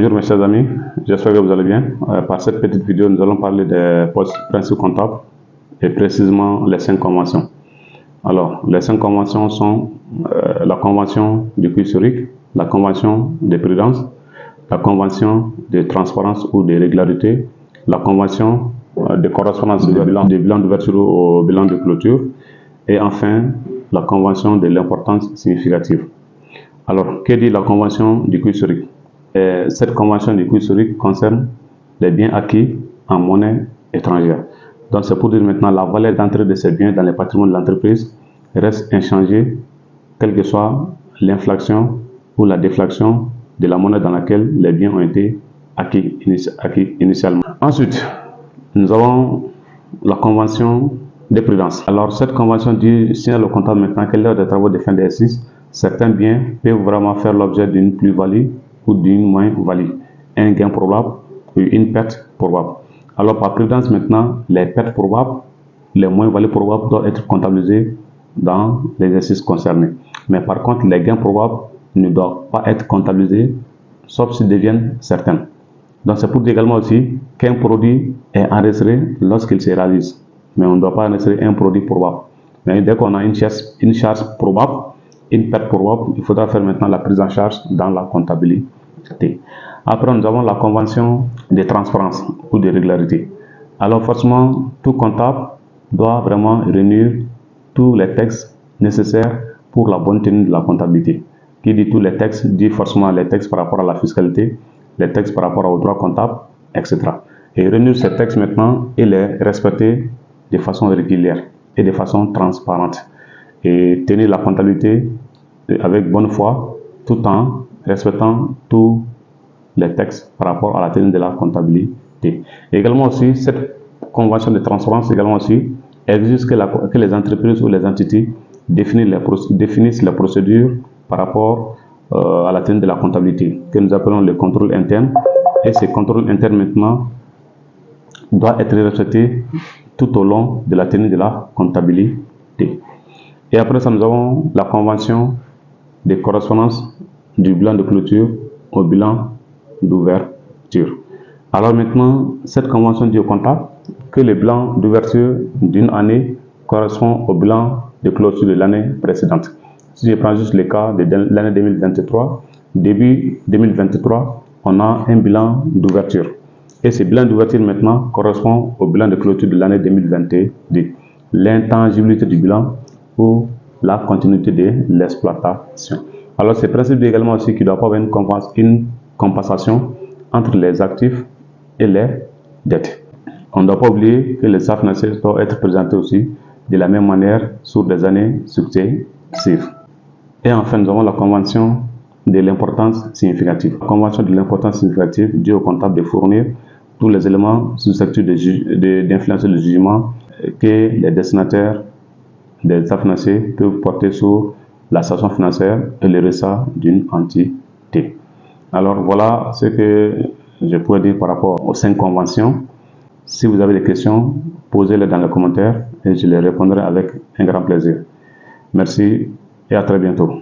Bonjour mes chers amis, j'espère que vous allez bien. Par cette petite vidéo, nous allons parler des principes comptables et précisément les 5 conventions. Alors, les 5 conventions sont la convention du coût historique, la convention de prudence, la convention de transparence ou de régularité, la convention de correspondance du bilan d'ouverture au bilan de clôture et enfin la convention de l'importance significative. Alors, que dit la convention du coût historique? Cette convention du coût historique concerne les biens acquis en monnaie étrangère. Donc, c'est pour dire maintenant la valeur d'entrée de ces biens dans le patrimoine de l'entreprise reste inchangée, quelle que soit l'inflation ou la déflation de la monnaie dans laquelle les biens ont été acquis initialement. Ensuite, nous avons la convention de prudence. Alors, cette convention dit, signale au comptable maintenant que lors des travaux de fin d'exercice, certains biens peuvent vraiment faire l'objet d'une plus-value ou d'une moins-value, un gain probable ou une perte probable. Alors, par prudence maintenant, les pertes probables, les moins-values probables doivent être comptabilisées dans l'exercice concerné. Mais par contre, les gains probables ne doivent pas être comptabilisés, sauf s'ils deviennent certains. Donc, c'est pour dire également aussi qu'un produit est enregistré lorsqu'il se réalise. Mais on ne doit pas enregistrer un produit probable. Mais dès qu'on a une charge probable, une perte probable, il faudra faire maintenant la prise en charge dans la comptabilité. Après, nous avons la convention de transparence ou de régularité. Alors, forcément, tout comptable doit vraiment réunir tous les textes nécessaires pour la bonne tenue de la comptabilité. Qui dit tous les textes, dit forcément les textes par rapport à la fiscalité, les textes par rapport au droit comptable, etc. Et réunir ces textes maintenant et les respecter de façon régulière et de façon transparente. Et tenir la comptabilité avec bonne foi tout en respectant tous les textes par rapport à la tenue de la comptabilité. Et également aussi, cette convention de transparence également aussi exige que les entreprises ou les entités définissent les procédures par rapport à la tenue de la comptabilité, que nous appelons le contrôle interne. Et ce contrôle interne maintenant doit être respecté tout au long de la tenue de la comptabilité. Et après ça, nous avons la convention de correspondance du bilan de clôture au bilan d'ouverture. Alors maintenant, cette convention dit au comptable que le bilan d'ouverture d'une année correspond au bilan de clôture de l'année précédente. Si je prends juste le cas de l'année 2023, début 2023, on a un bilan d'ouverture. Et ce bilan d'ouverture maintenant correspond au bilan de clôture de l'année 2022. L'intangibilité du bilan ou la continuité de l'exploitation. Alors, ce principe dit également aussi qu'il ne doit pas avoir une compensation entre les actifs et les dettes. On ne doit pas oublier que les états financiers doivent être présentés aussi de la même manière sur des années successives. Et enfin, nous avons la convention de l'importance significative. La convention de l'importance significative dit au comptable de fournir tous les éléments susceptibles d'influencer le jugement que les destinataires des états financiers peuvent porter sur la situation financière et le résultat d'une entité. Alors voilà ce que je pourrais dire par rapport aux 5 conventions. Si vous avez des questions, posez-les dans les commentaires et je les répondrai avec un grand plaisir. Merci et à très bientôt.